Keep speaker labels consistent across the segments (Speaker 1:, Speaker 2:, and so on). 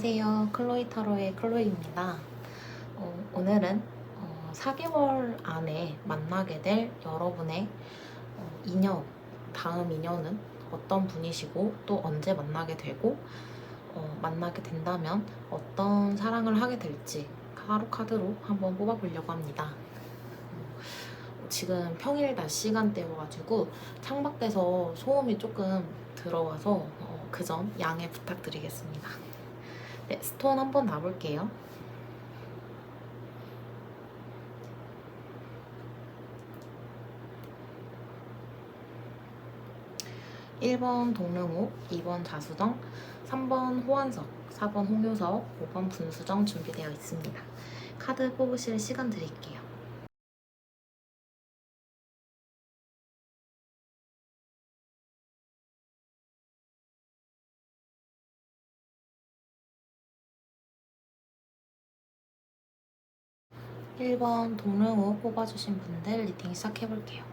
Speaker 1: 안녕하세요. 클로이 타로의 클로이입니다. 오늘은 4개월 안에 만나게 될 여러분의 인연, 다음 인연은 어떤 분이시고 또 언제 만나게 되고 만나게 된다면 어떤 사랑을 하게 될지 타로 카드로 한번 뽑아보려고 합니다. 지금 평일 낮 시간대여가지고 창밖에서 소음이 조금 들어와서 그 점 양해 부탁드리겠습니다. 네, 스톤 한번 놔볼게요. 1번 동릉호, 2번 자수정, 3번 호환석, 4번 홍요석, 5번 분수정 준비되어 있습니다. 카드 뽑으실 시간 드릴게요. (1번) 동릉호 뽑아주신 분들 리딩 시작해볼게요.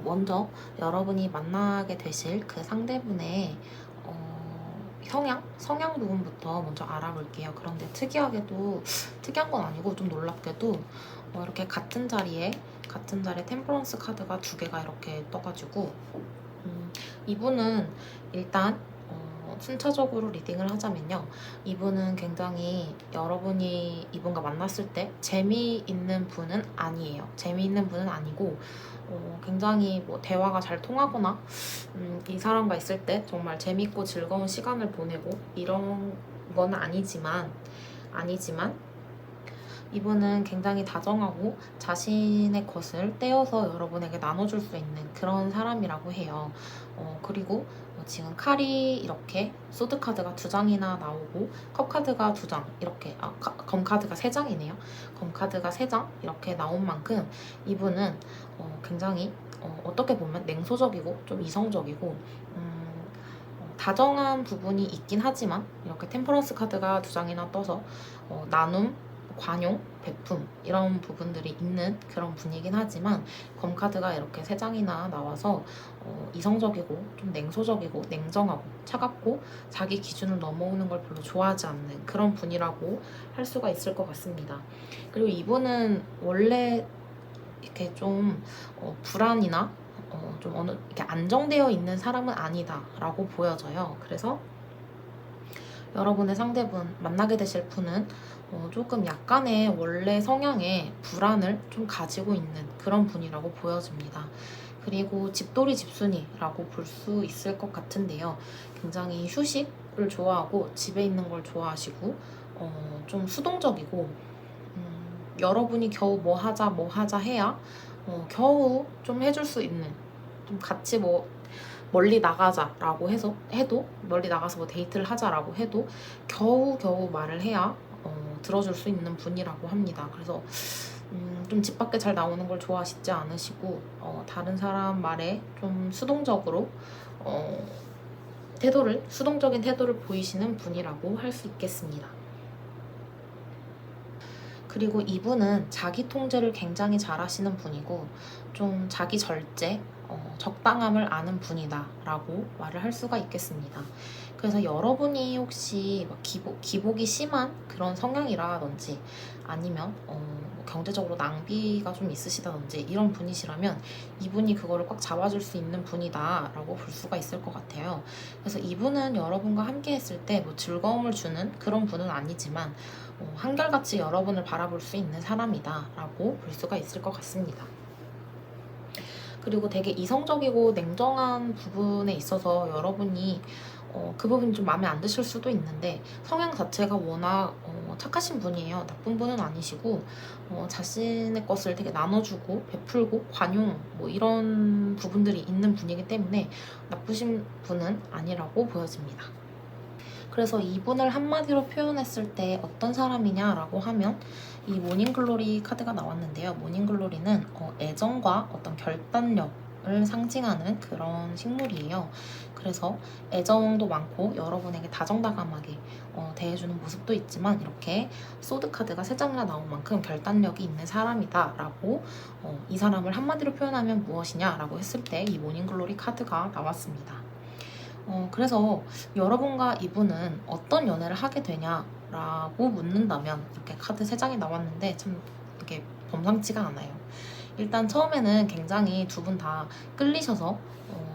Speaker 1: 먼저 여러분이 만나게 되실 그 상대분의 성향 부분부터 먼저 알아볼게요. 그런데 특이한 건 아니고 좀 놀랍게도 이렇게 같은 자리에 템퍼런스 카드가 두 개가 이렇게 떠가지고 이분은 일단 순차적으로 리딩을 하자면요. 이분은 굉장히 여러분이 이분과 만났을 때 재미있는 분은 아니에요. 재미있는 분은 아니고 굉장히 대화가 잘 통하거나 이 사람과 있을 때 정말 재밌고 즐거운 시간을 보내고 이런 건 아니지만 이분은 굉장히 다정하고 자신의 것을 떼어서 여러분에게 나눠줄 수 있는 그런 사람이라고 해요. 그리고 지금 칼이 이렇게 소드 카드가 2장이나 나오고 컵 카드가 2장 이렇게 검 카드가 3장이네요. 검 카드가 3장 이렇게 나온 만큼 이분은 굉장히 어떻게 보면 냉소적이고 좀 이성적이고 다정한 부분이 있긴 하지만 이렇게 템퍼런스 카드가 2장이나 떠서 나눔, 관용, 베품 이런 부분들이 있는 그런 분이긴 하지만 검카드가 이렇게 3장이나 나와서 이성적이고 좀 냉소적이고 냉정하고 차갑고 자기 기준을 넘어오는 걸 별로 좋아하지 않는 그런 분이라고 할 수가 있을 것 같습니다. 그리고 이분은 원래 이렇게 좀 불안이나 좀 이렇게 안정되어 있는 사람은 아니다라고 보여져요. 그래서 여러분의 상대분, 만나게 되실 분은 조금 약간의 원래 성향의 불안을 좀 가지고 있는 그런 분이라고 보여집니다. 그리고 집돌이 집순이라고 볼 수 있을 것 같은데요. 굉장히 휴식을 좋아하고 집에 있는 걸 좋아하시고 좀 수동적이고 여러분이 겨우 뭐 하자 해야 겨우 좀 해줄 수 있는 좀 같이 멀리 나가자라고 해도 멀리 나가서 데이트를 하자라고 해도 겨우 말을 해야 들어줄 수 있는 분이라고 합니다. 그래서 좀 집 밖에 잘 나오는 걸 좋아하시지 않으시고 다른 사람 말에 좀 수동적으로 수동적인 태도를 보이시는 분이라고 할 수 있겠습니다. 그리고 이분은 자기 통제를 굉장히 잘 하시는 분이고 좀 자기 절제, 적당함을 아는 분이다 라고 말을 할 수가 있겠습니다. 그래서 여러분이 혹시 기복이 심한 그런 성향이라든지 아니면 경제적으로 낭비가 좀 있으시다든지 이런 분이시라면 이분이 그거를 꽉 잡아줄 수 있는 분이다 라고 볼 수가 있을 것 같아요. 그래서 이분은 여러분과 함께 했을 때 즐거움을 주는 그런 분은 아니지만 한결같이 여러분을 바라볼 수 있는 사람이다 라고 볼 수가 있을 것 같습니다. 그리고 되게 이성적이고 냉정한 부분에 있어서 여러분이 그 부분이 좀 마음에 안 드실 수도 있는데 성향 자체가 워낙 착하신 분이에요. 나쁜 분은 아니시고 자신의 것을 되게 나눠주고 베풀고 관용 뭐 이런 부분들이 있는 분이기 때문에 나쁘신 분은 아니라고 보여집니다. 그래서 이분을 한마디로 표현했을 때 어떤 사람이냐라고 하면 이 모닝글로리 카드가 나왔는데요. 모닝글로리는 애정과 어떤 결단력을 상징하는 그런 식물이에요. 그래서 애정도 많고 여러분에게 다정다감하게 대해주는 모습도 있지만 이렇게 소드 카드가 3장이나 나온 만큼 결단력이 있는 사람이다 라고 이 사람을 한마디로 표현하면 무엇이냐라고 했을 때 이 모닝글로리 카드가 나왔습니다. 그래서 여러분과 이분은 어떤 연애를 하게 되냐라고 묻는다면 이렇게 카드 3장이 나왔는데 참 이게 범상치가 않아요. 일단 처음에는 굉장히 두 분 다 끌리셔서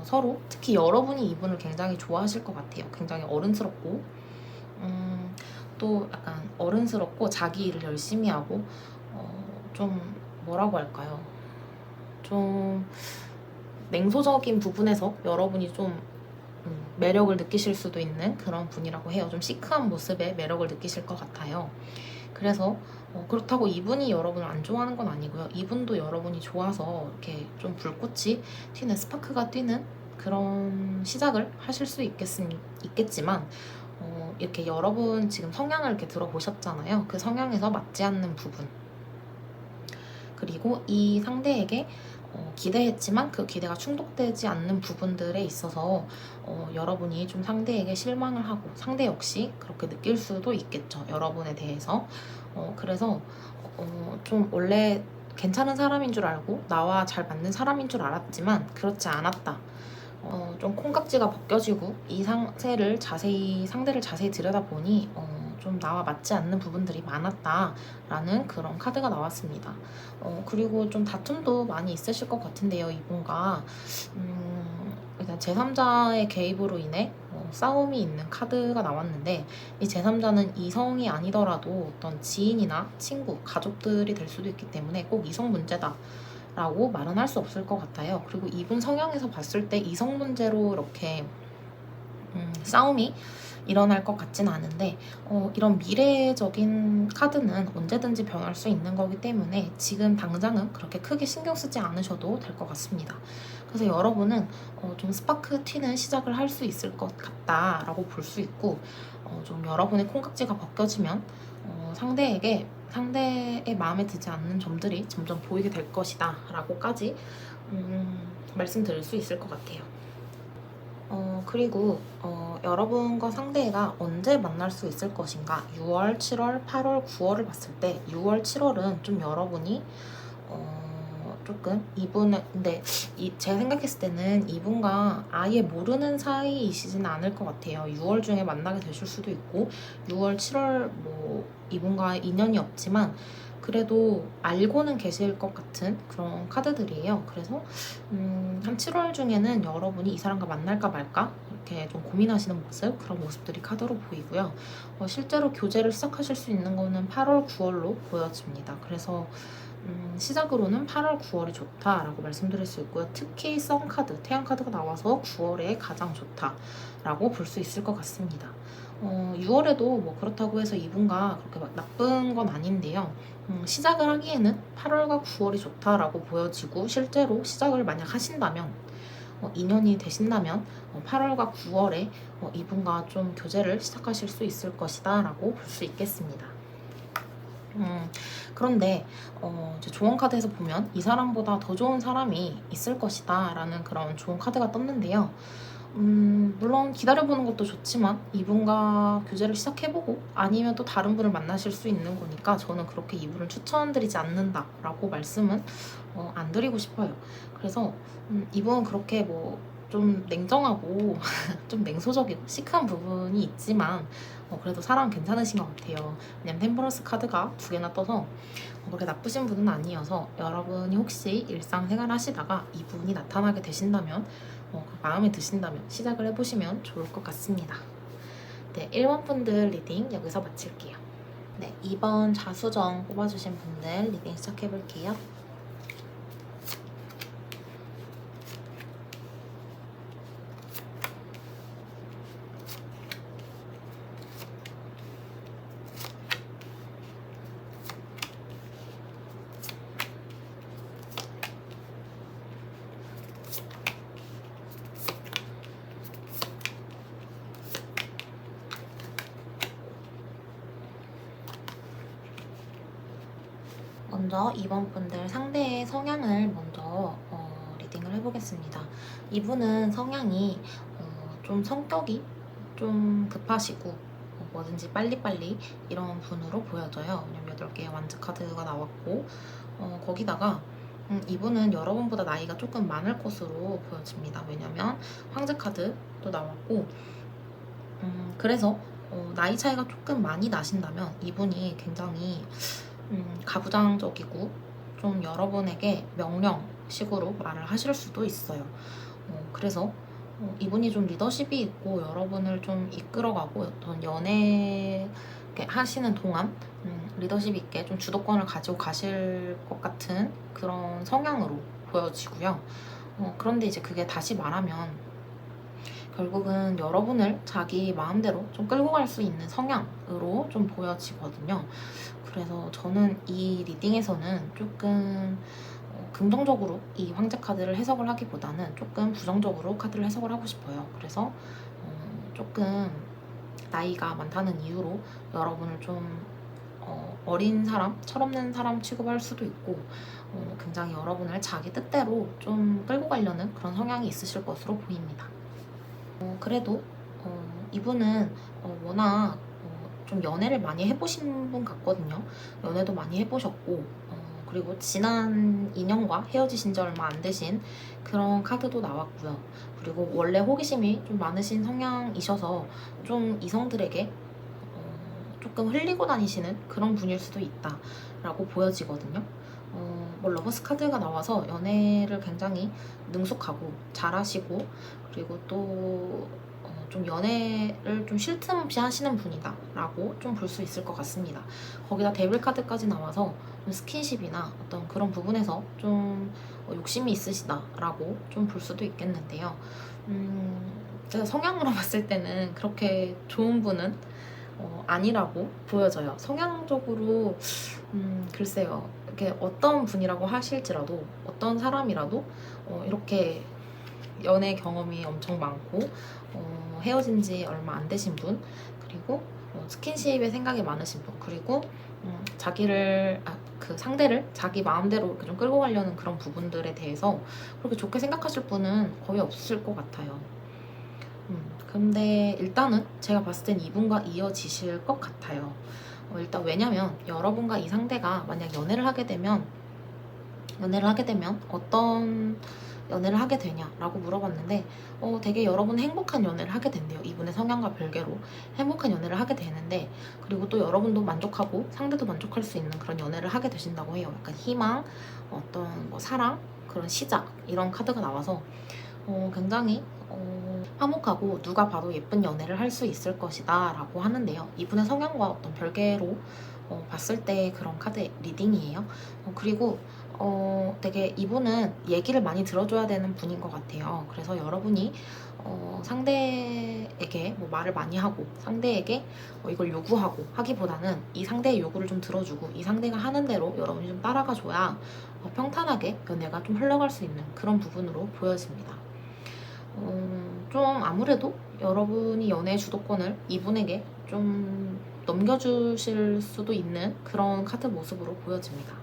Speaker 1: 서로 특히 여러분이 이분을 굉장히 좋아하실 것 같아요. 굉장히 어른스럽고 또 약간 어른스럽고 자기 일을 열심히 하고 좀 뭐라고 할까요? 좀 냉소적인 부분에서 여러분이 좀 매력을 느끼실 수도 있는 그런 분이라고 해요. 좀 시크한 모습에 매력을 느끼실 것 같아요. 그래서 그렇다고 이분이 여러분을 안 좋아하는 건 아니고요. 이분도 여러분이 좋아서 이렇게 좀 불꽃이 튀는 스파크가 뛰는 그런 시작을 하실 수 있겠지만 이렇게 여러분 지금 성향을 이렇게 들어보셨잖아요. 그 성향에서 맞지 않는 부분 그리고 이 상대에게 기대했지만 그 기대가 충족되지 않는 부분들에 있어서 여러분이 좀 상대에게 실망을 하고 상대 역시 그렇게 느낄 수도 있겠죠. 여러분에 대해서. 그래서 좀 원래 괜찮은 사람인 줄 알고 나와 잘 맞는 사람인 줄 알았지만 그렇지 않았다. 좀 콩깍지가 벗겨지고 이 상대를 자세히 들여다보니 좀 나와 맞지 않는 부분들이 많았다라는 그런 카드가 나왔습니다. 그리고 좀 다툼도 많이 있으실 것 같은데요, 이분과. 일단 제3자의 개입으로 인해 싸움이 있는 카드가 나왔는데 이 제3자는 이성이 아니더라도 어떤 지인이나 친구, 가족들이 될 수도 있기 때문에 꼭 이성 문제다 라고 말은 할 수 없을 것 같아요. 그리고 이분 성향에서 봤을 때 이성 문제로 이렇게 싸움이 일어날 것 같진 않은데 이런 미래적인 카드는 언제든지 변할 수 있는 거기 때문에 지금 당장은 그렇게 크게 신경 쓰지 않으셔도 될 것 같습니다. 그래서 여러분은 좀 스파크 튀는 시작을 할 수 있을 것 같다라고 볼 수 있고 좀 여러분의 콩깍지가 벗겨지면 상대의 마음에 들지 않는 점들이 점점 보이게 될 것이다 라고까지 말씀드릴 수 있을 것 같아요. 그리고 여러분과 상대가 언제 만날 수 있을 것인가 6월, 7월, 8월, 9월을 봤을 때 6월, 7월은 좀 여러분이 조금 이분은 근데 제가 생각했을 때는 이분과 아예 모르는 사이이시지는 않을 것 같아요. 6월 중에 만나게 되실 수도 있고 6월, 7월 뭐 이분과 인연이 없지만 그래도 알고는 계실 것 같은 그런 카드들이에요. 그래서 한 7월 중에는 여러분이 이 사람과 만날까 말까 이렇게 좀 고민하시는 모습 그런 모습들이 카드로 보이고요. 실제로 교제를 시작하실 수 있는 거는 8월, 9월로 보여집니다. 그래서 시작으로는 8월, 9월이 좋다라고 말씀드릴 수 있고요. 특히 썬카드, 태양카드가 나와서 9월에 가장 좋다라고 볼 수 있을 것 같습니다. 6월에도 뭐 그렇다고 해서 이분과 그렇게 막 나쁜 건 아닌데요. 시작을 하기에는 8월과 9월이 좋다라고 보여지고 실제로 시작을 만약 하신다면 인연이 되신다면 8월과 9월에 이분과 좀 교제를 시작하실 수 있을 것이다 라고 볼 수 있겠습니다. 그런데 이제 조언 카드에서 보면 이 사람보다 더 좋은 사람이 있을 것이다 라는 그런 조언 카드가 떴는데요. 물론 기다려보는 것도 좋지만 이분과 교제를 시작해보고 아니면 또 다른 분을 만나실 수 있는 거니까 저는 그렇게 이분을 추천드리지 않는다라고 말씀은 안 드리고 싶어요. 그래서 이분은 그렇게 뭐 좀 냉정하고 좀 냉소적이고 시크한 부분이 있지만 그래도 사람 괜찮으신 것 같아요. 왜냐면 템퍼런스 카드가 2개나 떠서 그렇게 나쁘신 분은 아니어서 여러분이 혹시 일상생활 하시다가 이분이 나타나게 되신다면 마음에 드신다면 시작을 해보시면 좋을 것 같습니다. 네, 1번 분들 리딩 여기서 마칠게요. 네, 2번 자수정 뽑아주신 분들 리딩 시작해볼게요. 먼저 이번 분들 상대의 성향을 먼저 리딩을 해보겠습니다. 이분은 성향이 좀 성격이 좀 급하시고 뭐든지 빨리빨리 이런 분으로 보여져요. 왜냐면 8개의 완즈 카드가 나왔고 거기다가 이분은 여러분보다 나이가 조금 많을 것으로 보여집니다. 왜냐면 황제 카드도 나왔고 그래서 나이 차이가 조금 많이 나신다면 이분이 굉장히 가부장적이고 좀 여러분에게 명령식으로 말을 하실 수도 있어요. 그래서 이분이 좀 리더십이 있고 여러분을 좀 이끌어가고 어떤 연애 하시는 동안 리더십 있게 좀 주도권을 가지고 가실 것 같은 그런 성향으로 보여지고요. 그런데 이제 그게 다시 말하면 결국은 여러분을 자기 마음대로 좀 끌고 갈 수 있는 성향으로 좀 보여지거든요. 그래서 저는 이 리딩에서는 조금 긍정적으로 이 황제 카드를 해석을 하기보다는 조금 부정적으로 카드를 해석을 하고 싶어요. 그래서 조금 나이가 많다는 이유로 여러분을 좀 어린 사람, 철없는 사람 취급할 수도 있고 굉장히 여러분을 자기 뜻대로 좀 끌고 가려는 그런 성향이 있으실 것으로 보입니다. 그래도 이분은 워낙 좀 연애를 많이 해보신 분 같거든요. 연애도 많이 해보셨고 그리고 지난 인연과 헤어지신 지 얼마 안 되신 그런 카드도 나왔고요. 그리고 원래 호기심이 좀 많으신 성향이셔서 좀 이성들에게 조금 흘리고 다니시는 그런 분일 수도 있다라고 보여지거든요. 뭐 러버스 카드가 나와서 연애를 굉장히 능숙하고 잘하시고 그리고 또 좀 연애를 좀 쉴 틈 없이 하시는 분이다 라고 좀 볼 수 있을 것 같습니다. 거기다 데빌 카드까지 나와서 좀 스킨십이나 어떤 그런 부분에서 좀 욕심이 있으시다 라고 좀 볼 수도 있겠는데요. 제가 성향으로 봤을 때는 그렇게 좋은 분은 아니라고 보여져요. 성향적으로 글쎄요. 이렇게 어떤 분이라고 하실지라도 어떤 사람이라도 이렇게 연애 경험이 엄청 많고 헤어진 지 얼마 안 되신 분 그리고 스킨십에 생각이 많으신 분 그리고 자기를 그 상대를 자기 마음대로 이렇게 좀 끌고 가려는 그런 부분들에 대해서 그렇게 좋게 생각하실 분은 거의 없으실 것 같아요. 근데 일단은 제가 봤을 땐 이분과 이어지실 것 같아요. 일단 왜냐면 여러분과 이 상대가 만약 연애를 하게 되면 어떤 연애를 하게 되냐라고 물어봤는데 되게 여러분 행복한 연애를 하게 된대요. 이분의 성향과 별개로 행복한 연애를 하게 되는데 그리고 또 여러분도 만족하고 상대도 만족할 수 있는 그런 연애를 하게 되신다고 해요. 약간 희망, 어떤 뭐 사랑, 그런 시작 이런 카드가 나와서 굉장히 화목하고 누가 봐도 예쁜 연애를 할 수 있을 것이다 라고 하는데요. 이분의 성향과 어떤 별개로 봤을 때 그런 카드 리딩이에요. 그리고 되게 이분은 얘기를 많이 들어줘야 되는 분인 것 같아요. 그래서 여러분이 상대에게 뭐 말을 많이 하고 상대에게 이걸 요구하고 하기보다는 이 상대의 요구를 좀 들어주고 이 상대가 하는 대로 여러분이 좀 따라가 줘야 평탄하게 연애가 좀 흘러갈 수 있는 그런 부분으로 보여집니다. 좀 아무래도 여러분이 연애 주도권을 이분에게 좀 넘겨주실 수도 있는 그런 카드 모습으로 보여집니다.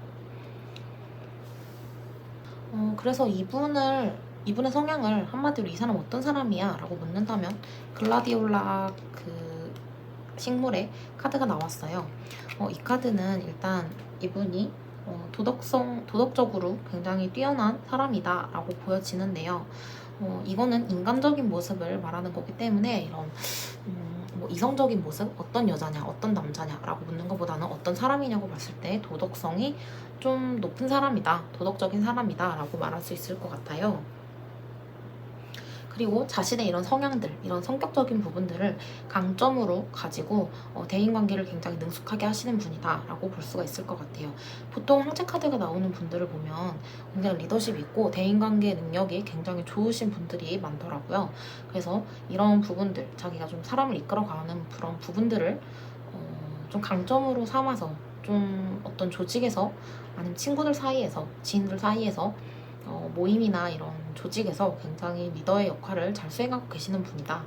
Speaker 1: 그래서 이분의 성향을 한마디로 이 사람 어떤 사람이야? 라고 묻는다면 글라디올라 그 식물의 카드가 나왔어요. 이 카드는 일단 이분이 도덕적으로 굉장히 뛰어난 사람이다 라고 보여지는데요. 이거는 인간적인 모습을 말하는 거기 때문에 이런 뭐 이성적인 모습, 어떤 여자냐, 어떤 남자냐 라고 묻는 것보다는 어떤 사람이냐고 봤을 때 도덕성이 좀 높은 사람이다, 도덕적인 사람이다 라고 말할 수 있을 것 같아요. 그리고 자신의 이런 성향들, 이런 성격적인 부분들을 강점으로 가지고 대인관계를 굉장히 능숙하게 하시는 분이다 라고 볼 수가 있을 것 같아요. 보통 황제 카드가 나오는 분들을 보면 굉장히 리더십 있고 대인관계 능력이 굉장히 좋으신 분들이 많더라고요. 그래서 이런 부분들, 자기가 좀 사람을 이끌어가는 그런 부분들을 좀 강점으로 삼아서 좀 어떤 조직에서 아니면 친구들 사이에서, 지인들 사이에서 모임이나 이런 조직에서 굉장히 리더의 역할을 잘 수행하고 계시는 분이다.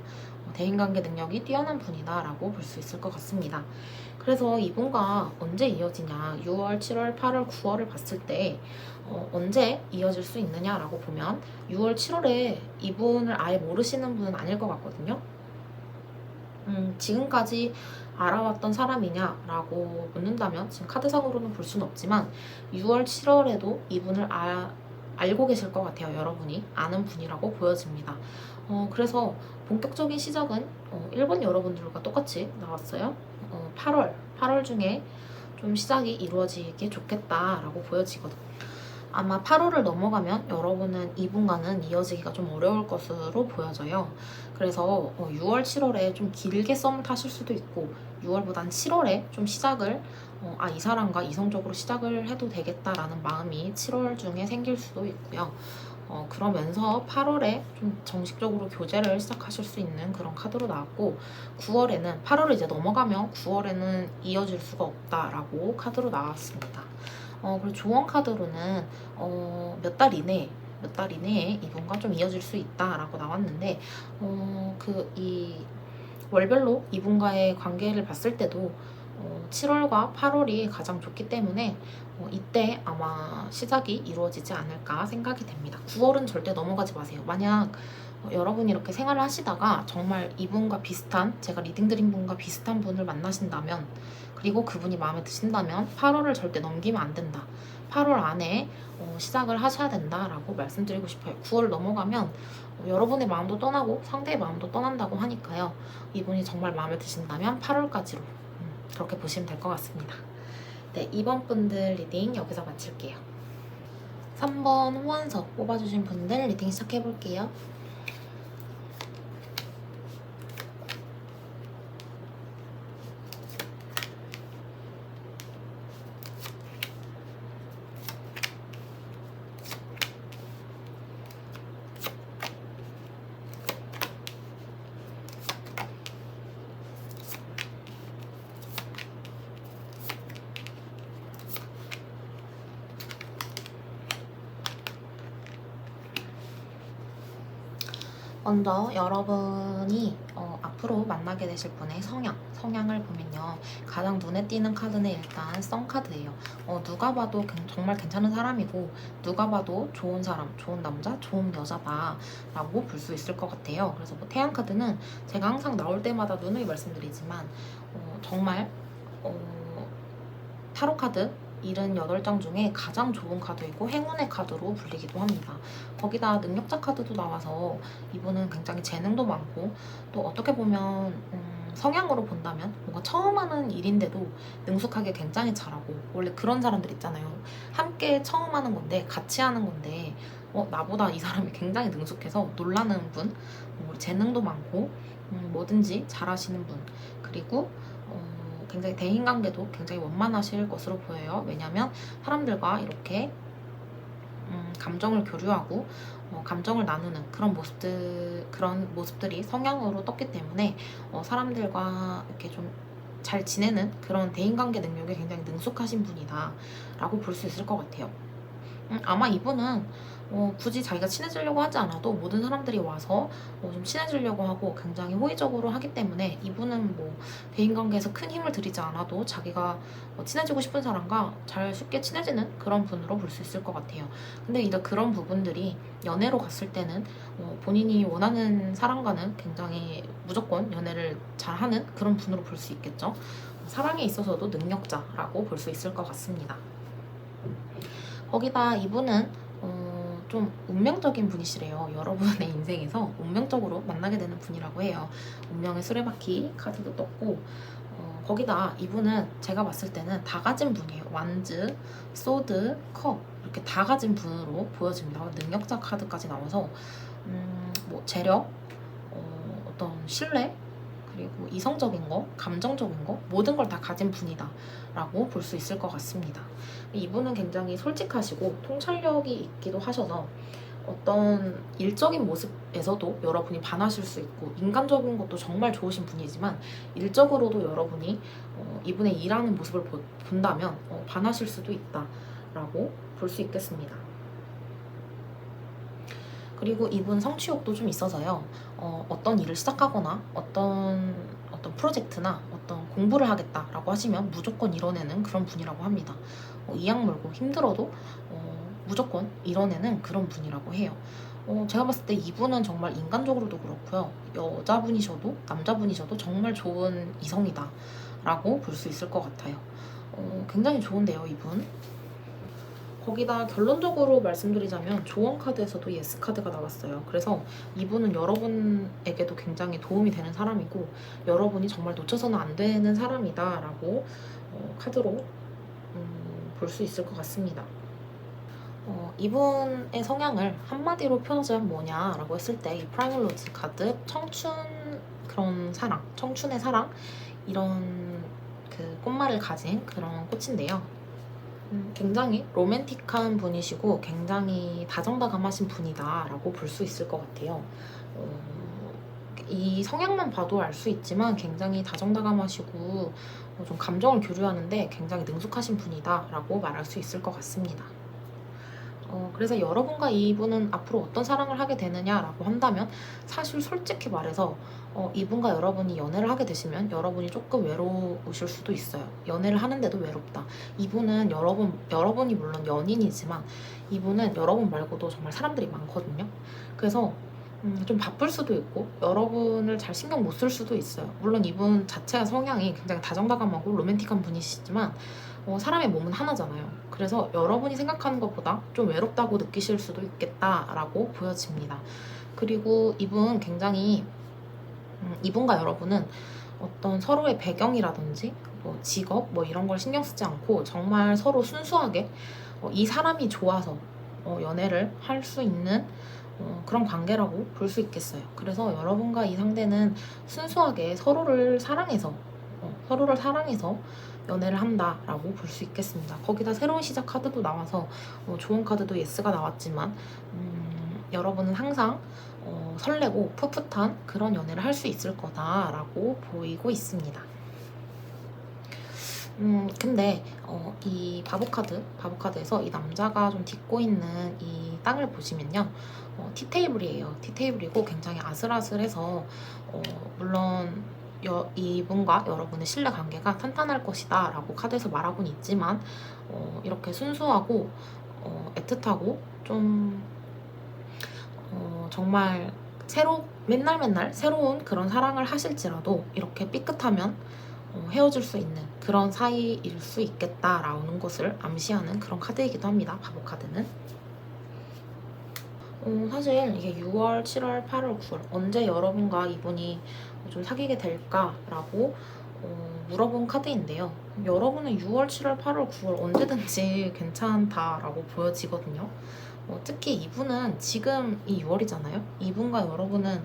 Speaker 1: 대인관계 능력이 뛰어난 분이다 라고 볼 수 있을 것 같습니다. 그래서 이분과 언제 이어지냐, 6월, 7월, 8월, 9월을 봤을 때 언제 이어질 수 있느냐라고 보면 6월, 7월에 이분을 아예 모르시는 분은 아닐 것 같거든요. 지금까지 알아왔던 사람이냐라고 묻는다면 지금 카드상으로는 볼 수는 없지만 6월, 7월에도 이분을 알고 계실 것 같아요. 여러분이 아는 분이라고 보여집니다. 그래서 본격적인 시작은 1번 여러분들과 똑같이 나왔어요. 8월 중에 좀 시작이 이루어지기 좋겠다라고 보여지거든요. 아마 8월을 넘어가면 여러분은 이분과는 이어지기가 좀 어려울 것으로 보여져요. 그래서 6월, 7월에 좀 길게 썸을 타실 수도 있고 6월보단 7월에 좀 시작을 이 사람과 이성적으로 시작을 해도 되겠다라는 마음이 7월 중에 생길 수도 있고요. 그러면서 8월에 좀 정식적으로 교제를 시작하실 수 있는 그런 카드로 나왔고 9월에는 8월을 이제 넘어가면 9월에는 이어질 수가 없다라고 카드로 나왔습니다. 그리고 조언 카드로는 몇 달 이내에 이분과 좀 이어질 수 있다라고 나왔는데 이 월별로 이분과의 관계를 봤을 때도 7월과 8월이 가장 좋기 때문에 이때 아마 시작이 이루어지지 않을까 생각이 됩니다. 9월은 절대 넘어가지 마세요. 만약 여러분이 이렇게 생활을 하시다가 정말 이분과 비슷한, 제가 리딩 드린 분과 비슷한 분을 만나신다면, 그리고 그분이 마음에 드신다면 8월을 절대 넘기면 안 된다. 8월 안에 시작을 하셔야 된다라고 말씀드리고 싶어요. 9월 넘어가면 여러분의 마음도 떠나고 상대의 마음도 떠난다고 하니까요. 이분이 정말 마음에 드신다면 8월까지로 그렇게 보시면 될 것 같습니다. 네, 2번 분들 리딩 여기서 마칠게요. 3번 호환석 뽑아주신 분들 리딩 시작해볼게요. 먼저 여러분이 앞으로 만나게 되실 분의 성향을 보면요. 가장 눈에 띄는 카드는 일단 썬 카드예요. 누가 봐도 정말 괜찮은 사람이고 누가 봐도 좋은 사람, 좋은 남자, 좋은 여자다 라고 볼 수 있을 것 같아요. 그래서 뭐 태양 카드는 제가 항상 나올 때마다 누누이 말씀드리지만 정말 타로 카드 78장 중에 가장 좋은 카드이고 행운의 카드로 불리기도 합니다. 거기다 능력자 카드도 나와서 이분은 굉장히 재능도 많고 또 어떻게 보면 성향으로 본다면 뭔가 처음 하는 일인데도 능숙하게 굉장히 잘하고, 원래 그런 사람들 있잖아요. 함께 처음 하는 건데 같이 하는 건데 나보다 이 사람이 굉장히 능숙해서 놀라는 분, 재능도 많고 뭐든지 잘하시는 분, 그리고 굉장히 대인관계도 굉장히 원만하실 것으로 보여요. 왜냐면 사람들과 이렇게 감정을 교류하고 감정을 나누는 그런 모습들이 성향으로 떴기 때문에 사람들과 이렇게 좀 잘 지내는 그런 대인관계 능력이 굉장히 능숙하신 분이다 라고 볼 수 있을 것 같아요. 아마 이분은 굳이 자기가 친해지려고 하지 않아도 모든 사람들이 와서 좀 친해지려고 하고 굉장히 호의적으로 하기 때문에 이분은 뭐 대인관계에서 큰 힘을 들이지 않아도 자기가 친해지고 싶은 사람과 잘 쉽게 친해지는 그런 분으로 볼 수 있을 것 같아요. 근데 이제 그런 부분들이 연애로 갔을 때는 본인이 원하는 사람과는 굉장히 무조건 연애를 잘하는 그런 분으로 볼 수 있겠죠. 사랑에 있어서도 능력자라고 볼 수 있을 것 같습니다. 거기다 이분은 좀 운명적인 분이시래요. 여러분의 인생에서 운명적으로 만나게 되는 분이라고 해요. 운명의 수레바퀴 카드도 떴고 거기다 이분은 제가 봤을 때는 다 가진 분이에요. 완즈, 소드, 컵 이렇게 다 가진 분으로 보여집니다. 능력자 카드까지 나와서 뭐 재력, 어떤 신뢰, 그리고 이성적인 거, 감정적인 거 모든 걸 다 가진 분이다 라고 볼 수 있을 것 같습니다. 이분은 굉장히 솔직하시고 통찰력이 있기도 하셔서 어떤 일적인 모습에서도 여러분이 반하실 수 있고 인간적인 것도 정말 좋으신 분이지만 일적으로도 여러분이 이분의 일하는 모습을 본다면 반하실 수도 있다 라고 볼 수 있겠습니다. 그리고 이분 성취욕도 좀 있어서요. 어떤 일을 시작하거나 어떤 프로젝트나 어떤 공부를 하겠다라고 하시면 무조건 이뤄내는 그런 분이라고 합니다. 이악 물고 힘들어도 무조건 이뤄내는 그런 분이라고 해요. 제가 봤을 때 이분은 정말 인간적으로도 그렇고요. 여자분이셔도 남자분이셔도 정말 좋은 이성이다 라고 볼 수 있을 것 같아요. 굉장히 좋은데요, 이분. 거기다 결론적으로 말씀드리자면 조언 카드에서도 예스 카드가 나왔어요. 그래서 이분은 여러분에게도 굉장히 도움이 되는 사람이고 여러분이 정말 놓쳐서는 안 되는 사람이다 라고 카드로 볼 수 있을 것 같습니다. 이분의 성향을 한마디로 표현하자면 뭐냐라고 했을 때 이 프라이멀 로즈 카드 청춘 그런 사랑, 청춘의 사랑 이런 그 꽃말을 가진 그런 꽃인데요. 굉장히 로맨틱한 분이시고 굉장히 다정다감하신 분이다라고 볼 수 있을 것 같아요. 이 성향만 봐도 알 수 있지만 굉장히 다정다감하시고 좀 감정을 교류하는데 굉장히 능숙하신 분이다라고 말할 수 있을 것 같습니다. 그래서 여러분과 이분은 앞으로 어떤 사랑을 하게 되느냐라고 한다면 사실 솔직히 말해서 이분과 여러분이 연애를 하게 되시면 여러분이 조금 외로우실 수도 있어요. 연애를 하는데도 외롭다. 이분은 여러분이 물론 연인이지만 이분은 여러분 말고도 정말 사람들이 많거든요. 그래서 좀 바쁠 수도 있고 여러분을 잘 신경 못 쓸 수도 있어요. 물론 이분 자체의 성향이 굉장히 다정다감하고 로맨틱한 분이시지만 사람의 몸은 하나잖아요. 그래서 여러분이 생각하는 것보다 좀 외롭다고 느끼실 수도 있겠다라고 보여집니다. 그리고 이분 굉장히 이분과 여러분은 어떤 서로의 배경이라든지 뭐 직업 뭐 이런 걸 신경 쓰지 않고 정말 서로 순수하게 이 사람이 좋아서 연애를 할 수 있는 그런 관계라고 볼 수 있겠어요. 그래서 여러분과 이 상대는 순수하게 서로를 사랑해서 연애를 한다라고 볼 수 있겠습니다. 거기다 새로운 시작 카드도 나와서 좋은 카드도 예스가 나왔지만 여러분은 항상 설레고 풋풋한 그런 연애를 할 수 있을 거다라고 보이고 있습니다. 근데 이 바보카드에서 이 남자가 좀 딛고 있는 이 땅을 보시면요. 티테이블이에요. 티테이블이고 굉장히 아슬아슬해서 물론 이분과 여러분의 신뢰 관계가 탄탄할 것이다 라고 카드에서 말하고는 있지만 이렇게 순수하고 애틋하고 좀 정말 맨날 새로운 그런 사랑을 하실지라도 이렇게 삐끗하면 헤어질 수 있는 그런 사이일 수 있겠다라는 것을 암시하는 그런 카드이기도 합니다. 바보 카드는. 사실 이게 6월, 7월, 8월, 9월 언제 여러분과 이분이 좀 사귀게 될까라고 물어본 카드인데요. 여러분은 6월, 7월, 8월, 9월 언제든지 괜찮다라고 보여지거든요. 특히 이분은 지금 이 6월이잖아요. 이분과 여러분은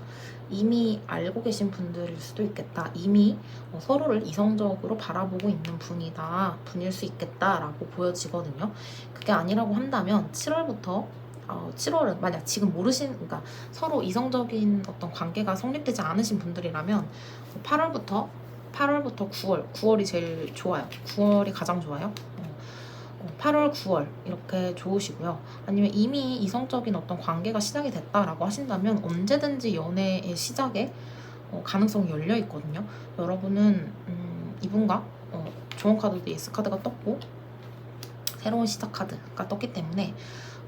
Speaker 1: 이미 알고 계신 분들일 수도 있겠다. 이미 서로를 이성적으로 바라보고 있는 분일 수 있겠다라고 보여지거든요. 그게 아니라고 한다면 7월은 만약 지금 그러니까 서로 이성적인 어떤 관계가 성립되지 않으신 분들이라면 8월부터 9월이 제일 좋아요. 9월이 가장 좋아요. 8월, 9월 이렇게 좋으시고요. 아니면 이미 이성적인 어떤 관계가 시작이 됐다라고 하신다면 언제든지 연애의 시작에 가능성이 열려 있거든요. 여러분은 이분과 좋은 카드도 예스 카드가 떴고 새로운 시작 카드가 떴기 때문에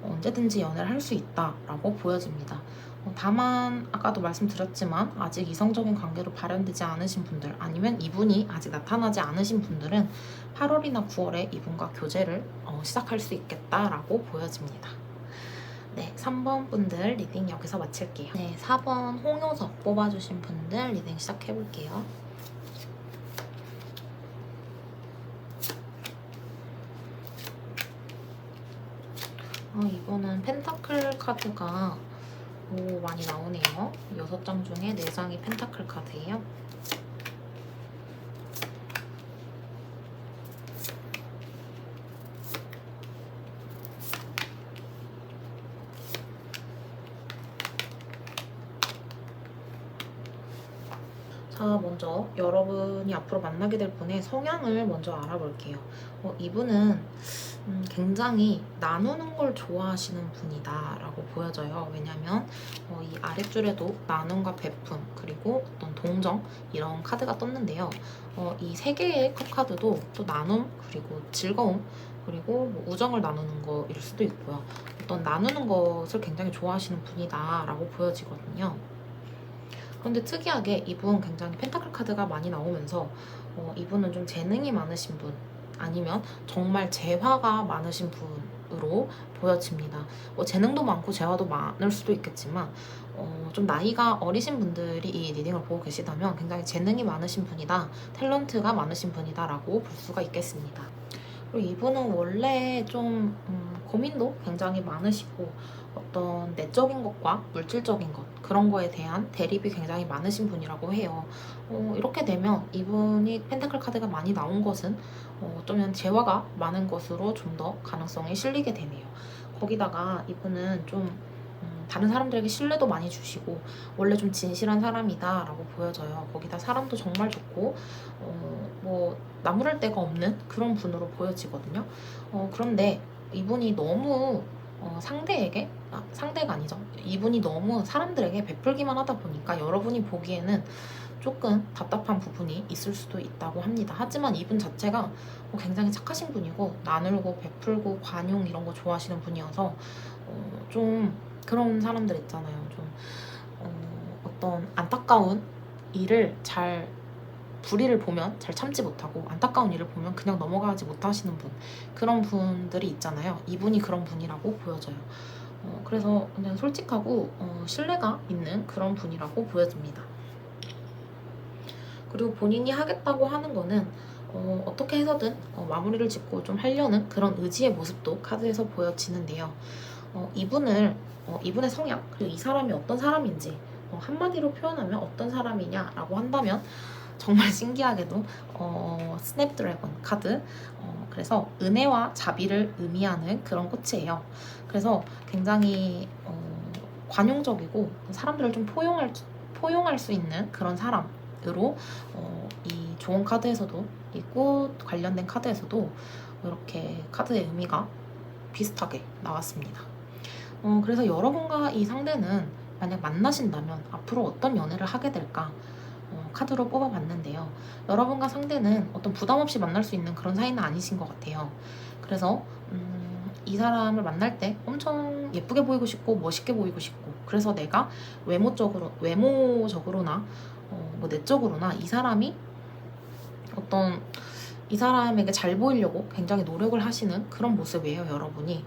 Speaker 1: 언제든지 연애를 할 수 있다라고 보여집니다. 다만 아까도 말씀드렸지만 아직 이성적인 관계로 발현되지 않으신 분들 아니면 이분이 아직 나타나지 않으신 분들은 8월이나 9월에 이분과 교제를 시작할 수 있겠다라고 보여집니다. 네, 3번 분들 리딩 여기서 마칠게요. 네, 4번 홍효석 뽑아주신 분들 리딩 시작해볼게요. 이거는 펜타클 카드가 많이 나오네요. 6장 중에 4장이 펜타클 카드예요. 자, 먼저 여러분이 앞으로 만나게 될 분의 성향을 먼저 알아볼게요. 이분은 굉장히 나누는 걸 좋아하시는 분이다 라고 보여져요. 왜냐면 이 아랫줄에도 나눔과 베품 그리고 어떤 동정 이런 카드가 떴는데요. 이 세 개의 컵 카드도 또 나눔 그리고 즐거움 그리고 뭐 우정을 나누는 거일 수도 있고요. 어떤 나누는 것을 굉장히 좋아하시는 분이다 라고 보여지거든요. 그런데 특이하게 이분 굉장히 펜타클 카드가 많이 나오면서 이분은 좀 재능이 많으신 분 아니면 정말 재화가 많으신 분으로 보여집니다. 재능도 많고 재화도 많을 수도 있겠지만 좀 나이가 어리신 분들이 이 리딩을 보고 계시다면 굉장히 재능이 많으신 분이다, 탤런트가 많으신 분이다 라고 볼 수가 있겠습니다. 그리고 이분은 원래 좀 고민도 굉장히 많으시고 어떤 내적인 것과 물질적인 것 그런 거에 대한 대립이 굉장히 많으신 분이라고 해요. 이렇게 되면 이분이 펜타클 카드가 많이 나온 것은 어쩌면 재화가 많은 것으로 좀 더 가능성이 실리게 되네요. 거기다가 이분은 좀 다른 사람들에게 신뢰도 많이 주시고 원래 좀 진실한 사람이다 라고 보여져요. 거기다 사람도 정말 좋고 뭐 나무랄 데가 없는 그런 분으로 보여지거든요. 그런데 이분이 너무 상대가 아니죠. 이분이 너무 사람들에게 베풀기만 하다 보니까 여러분이 보기에는 조금 답답한 부분이 있을 수도 있다고 합니다. 하지만 이분 자체가 굉장히 착하신 분이고 나누고 베풀고 관용 이런 거 좋아하시는 분이어서 좀 그런 사람들 있잖아요. 좀 어떤 안타까운 일을 불의를 보면 잘 참지 못하고 안타까운 일을 보면 그냥 넘어가지 못하시는 분, 그런 분들이 있잖아요. 이분이 그런 분이라고 보여져요. 그래서 그냥 솔직하고 신뢰가 있는 그런 분이라고 보여집니다. 그리고 본인이 하겠다고 하는 거는 어떻게 해서든 마무리를 짓고 좀 하려는 그런 의지의 모습도 카드에서 보여지는데요. 이분의 성향 그리고 이 사람이 어떤 사람인지 한마디로 표현하면 어떤 사람이냐라고 한다면 정말 신기하게도 스냅드래곤 카드, 그래서 은혜와 자비를 의미하는 그런 꽃이에요. 그래서 굉장히 관용적이고 사람들을 좀 포용할 수 있는 그런 사람으로 이 좋은 카드에서도 이 꽃 관련된 카드에서도 이렇게 카드의 의미가 비슷하게 나왔습니다. 그래서 여러분과 이 상대는 만약 만나신다면 앞으로 어떤 연애를 하게 될까 카드로 뽑아봤는데요. 여러분과 상대는 어떤 부담 없이 만날 수 있는 그런 사이는 아니신 것 같아요. 그래서 이 사람을 만날 때 엄청 예쁘게 보이고 싶고 멋있게 보이고 싶고 그래서 내가 외모적으로나 뭐 내적으로나 이 사람에게 잘 보이려고 굉장히 노력을 하시는 그런 모습이에요, 여러분이.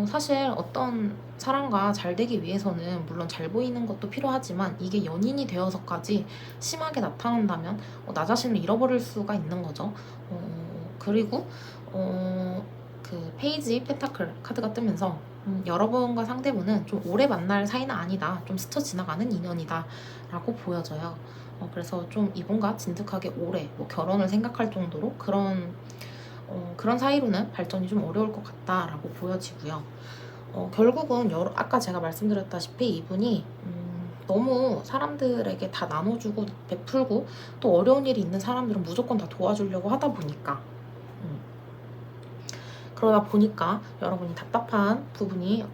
Speaker 1: 사실 어떤 사람과 잘 되기 위해서는 물론 잘 보이는 것도 필요하지만 이게 연인이 되어서까지 심하게 나타난다면 나 자신을 잃어버릴 수가 있는 거죠. 그리고 그 페이지 펜타클 카드가 뜨면서 여러분과 상대분은 좀 오래 만날 사이는 아니다, 좀 스쳐 지나가는 인연이다 라고 보여져요. 그래서 좀 이분과 진득하게 오래 결혼을 생각할 정도로 그런 사이로는 발전이 좀 어려울 것 같다라고 보여지고요. 결국은 아까 제가 말씀드렸다시피 이분이 너무 사람들에게 다 나눠주고 베풀고 또 어려운 일이 있는 사람들은 무조건 다 도와주려고 하다 보니까 그러다 보니까 여러분이 답답한 부분이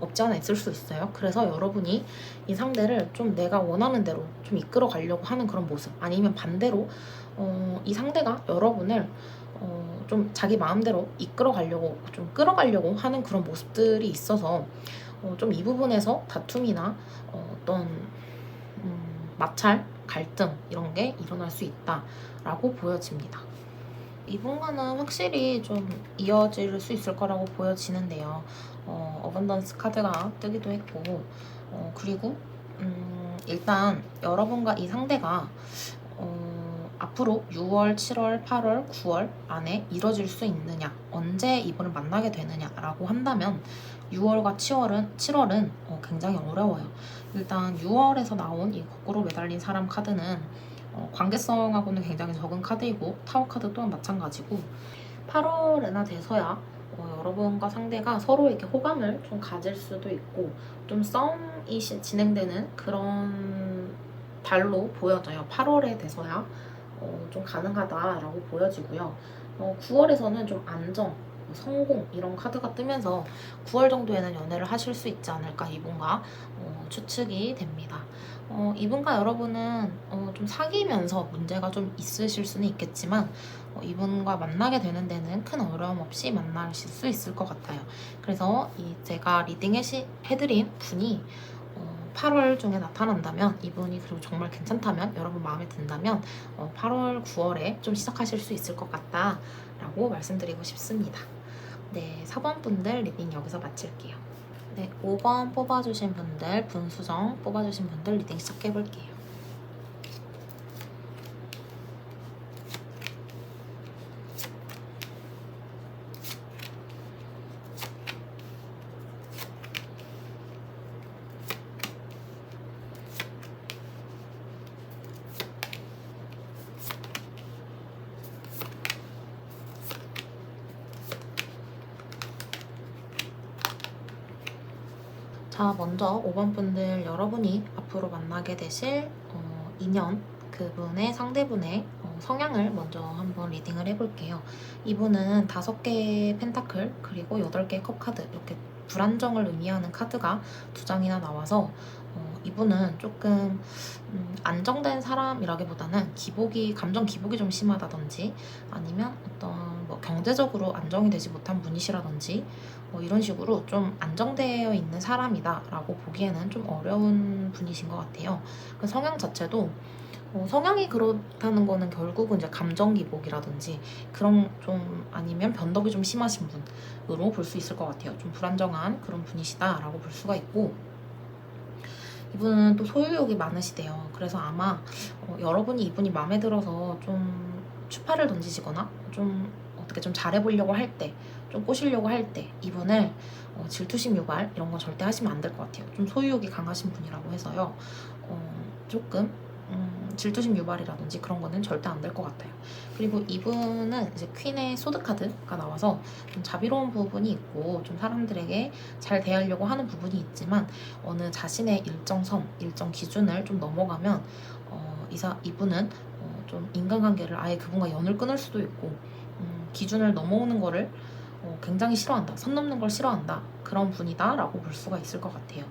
Speaker 1: 없지 않아 있을 수 있어요. 그래서 여러분이 이 상대를 좀 내가 원하는 대로 좀 이끌어 가려고 하는 그런 모습, 아니면 반대로 이 상대가 여러분을 좀 자기 마음대로 이끌어 가려고 좀 끌어가려고 하는 그런 모습들이 있어서 좀 이 부분에서 다툼이나 어떤 마찰, 갈등 이런 게 일어날 수 있다라고 보여집니다. 이분과는 확실히 좀 이어질 수 있을 거라고 보여지는데요. 어번던스 카드가 뜨기도 했고 그리고 일단 여러분과 이 상대가 앞으로 6월, 7월, 8월, 9월 안에 이뤄질 수 있느냐, 언제 이분을 만나게 되느냐라고 한다면 6월과 7월은 굉장히 어려워요. 일단 6월에서 나온 이 거꾸로 매달린 사람 카드는 관계성하고는 굉장히 적은 카드이고 타워 카드 또한 마찬가지고 8월에나 돼서야 여러분과 상대가 서로에게 호감을 좀 가질 수도 있고 좀 싸움이 진행되는 그런 달로 보여져요. 8월에 돼서야 좀 가능하다라고 보여지고요. 9월에서는 좀 안정, 성공 이런 카드가 뜨면서 9월 정도에는 연애를 하실 수 있지 않을까 이분과 추측이 됩니다. 이분과 여러분은 좀 사귀면서 문제가 좀 있으실 수는 있겠지만 이분과 만나게 되는 데는 큰 어려움 없이 만나실 수 있을 것 같아요. 그래서 제가 리딩 해드린 분이 8월 중에 나타난다면 이분이 그리고 정말 괜찮다면 여러분 마음에 든다면 8월, 9월에 좀 시작하실 수 있을 것 같다 라고 말씀드리고 싶습니다. 네, 4번 분들 리딩 여기서 마칠게요. 네, 5번 뽑아주신 분들, 분수정 뽑아주신 분들 리딩 시작해볼게요. 자, 먼저 5번 분들 여러분이 앞으로 만나게 되실 인연 그분의 상대분의 성향을 먼저 한번 리딩을 해볼게요. 이분은 5개의 펜타클 그리고 8개의 컵 카드 이렇게 불안정을 의미하는 카드가 2장이나 나와서 이분은 조금 안정된 사람이라기보다는 감정 기복이 좀 심하다든지 아니면 어떤 뭐 경제적으로 안정이 되지 못한 분이시라든지 이런 식으로 좀 안정되어 있는 사람이다 라고 보기에는 좀 어려운 분이신 것 같아요. 그 성향 자체도 성향이 그렇다는 거는 결국은 이제 감정 기복이라든지 그런 좀 아니면 변덕이 좀 심하신 분으로 볼 수 있을 것 같아요. 좀 불안정한 그런 분이시다라고 볼 수가 있고 이분은 또 소유욕이 많으시대요. 그래서 아마 여러분이 이분이 마음에 들어서 좀 추파를 던지시거나 좀 어떻게 좀 잘해보려고 할 때, 좀 꼬시려고 할 때 이분을 질투심 유발 이런 거 절대 하시면 안 될 것 같아요. 좀 소유욕이 강하신 분이라고 해서요. 조금 질투심 유발이라든지 그런 거는 절대 안 될 것 같아요. 그리고 이분은 이제 퀸의 소드 카드가 나와서 좀 자비로운 부분이 있고 좀 사람들에게 잘 대하려고 하는 부분이 있지만 어느 자신의 일정 선, 일정 기준을 좀 넘어가면 이분은 좀 인간관계를 아예 그분과 연을 끊을 수도 있고 기준을 넘어오는 거를 굉장히 싫어한다. 선 넘는 걸 싫어한다. 그런 분이다 라고 볼 수가 있을 것 같아요.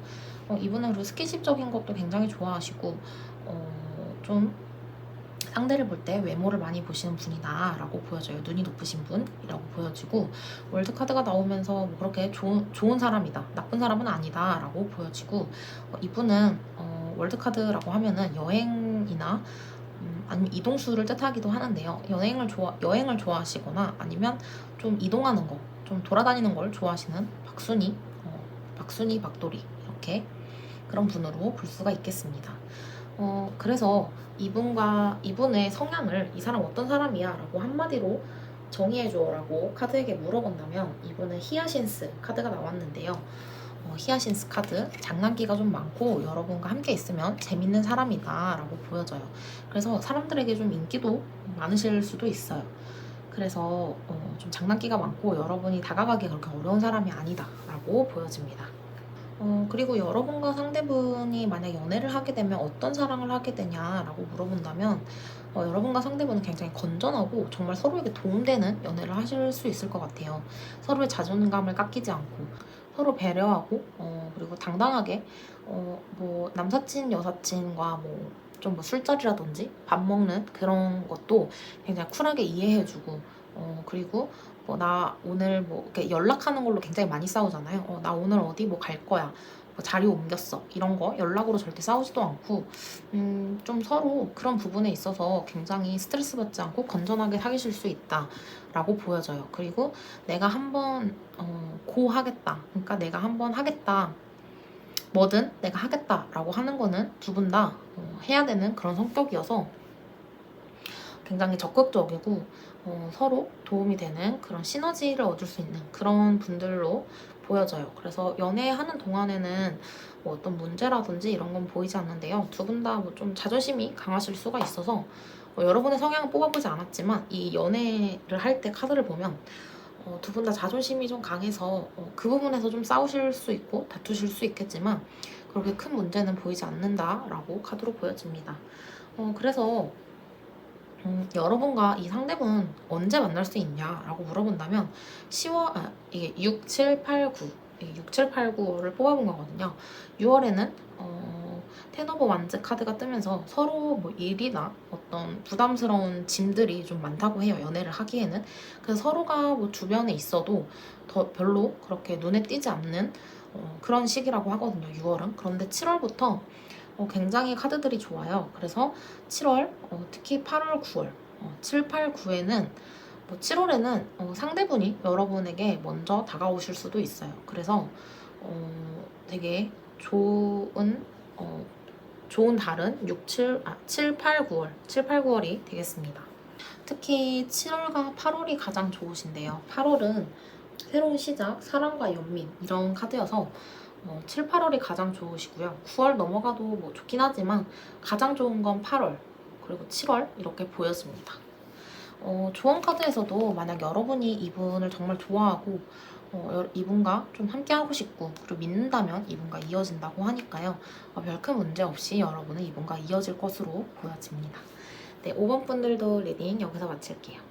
Speaker 1: 이분은 그리고 스킨십적인 것도 굉장히 좋아하시고 좀 상대를 볼 때 외모를 많이 보시는 분이다 라고 보여져요. 눈이 높으신 분이라고 보여지고 월드카드가 나오면서 뭐 그렇게 좋은 사람이다, 나쁜 사람은 아니다 라고 보여지고 이분은 월드카드라고 하면은 여행이나 아니면 이동수를 뜻하기도 하는데요. 여행을 좋아하시거나 아니면 좀 이동하는 거, 좀 돌아다니는 걸 좋아하시는 박순이, 박돌이 이렇게 그런 분으로 볼 수가 있겠습니다. 그래서 이분의 성향을 이 사람 어떤 사람이야 라고 한마디로 정의해줘 라고 카드에게 물어본다면 이분은 히아신스 카드가 나왔는데요. 히아신스 카드, 장난기가 좀 많고 여러분과 함께 있으면 재밌는 사람이다 라고 보여져요. 그래서 사람들에게 좀 인기도 많으실 수도 있어요. 그래서 좀 장난기가 많고 여러분이 다가가기 그렇게 어려운 사람이 아니다 라고 보여집니다. 그리고 여러분과 상대분이 만약 연애를 하게 되면 어떤 사랑을 하게 되냐라고 물어본다면 여러분과 상대분은 굉장히 건전하고 정말 서로에게 도움되는 연애를 하실 수 있을 것 같아요. 서로의 자존감을 깎이지 않고 서로 배려하고 그리고 당당하게 뭐 남사친 여사친과 뭐 좀 뭐 술자리라든지 밥 먹는 그런 것도 굉장히 쿨하게 이해해주고 그리고 뭐 나 오늘 뭐 이렇게 연락하는 걸로 굉장히 많이 싸우잖아요. 나 오늘 어디 뭐 갈 거야. 뭐 자리 옮겼어. 이런 거 연락으로 절대 싸우지도 않고 좀 서로 그런 부분에 있어서 굉장히 스트레스 받지 않고 건전하게 사귀실 수 있다라고 보여져요. 그리고 내가 한번 고 하겠다. 그러니까 내가 한번 하겠다. 뭐든 내가 하겠다라고 하는 거는 두 분 다 해야 되는 그런 성격이어서 굉장히 적극적이고 서로 도움이 되는 그런 시너지를 얻을 수 있는 그런 분들로 보여져요. 그래서 연애하는 동안에는 뭐 어떤 문제라든지 이런 건 보이지 않는데요. 두 분 다 뭐 좀 자존심이 강하실 수가 있어서 여러분의 성향은 뽑아보지 않았지만 이 연애를 할 때 카드를 보면 두 분 다 자존심이 좀 강해서 그 부분에서 좀 싸우실 수 있고 다투실 수 있겠지만 그렇게 큰 문제는 보이지 않는다라고 카드로 보여집니다. 그래서 여러분과 이 상대분 언제 만날 수 있냐라고 물어본다면 10월, 이게 6, 7, 8, 9 이게 6, 7, 8, 9를 뽑아본 거거든요. 6월에는 텐 오브 완즈 카드가 뜨면서 서로 뭐 일이나 어떤 부담스러운 짐들이 좀 많다고 해요. 연애를 하기에는. 그래서 서로가 뭐 주변에 있어도 더 별로 그렇게 눈에 띄지 않는 그런 시기라고 하거든요. 6월은. 그런데 7월부터 굉장히 카드들이 좋아요. 그래서 7월, 특히 8월, 9월, 7, 8, 9에는 7월에는 상대분이 여러분에게 먼저 다가오실 수도 있어요. 그래서 되게 좋은 달은 7, 8, 9월, 7, 8, 9월이 되겠습니다. 특히 7월과 8월이 가장 좋으신데요. 8월은 새로운 시작, 사랑과 연민 이런 카드여서 7, 8월이 가장 좋으시고요. 9월 넘어가도 뭐 좋긴 하지만 가장 좋은 건 8월 그리고 7월 이렇게 보여집니다. 좋은 카드에서도 만약 여러분이 이분을 정말 좋아하고 이분과 좀 함께하고 싶고 그리고 믿는다면 이분과 이어진다고 하니까요. 별 큰 문제 없이 여러분은 이분과 이어질 것으로 보여집니다. 네, 5번 분들도 리딩 여기서 마칠게요.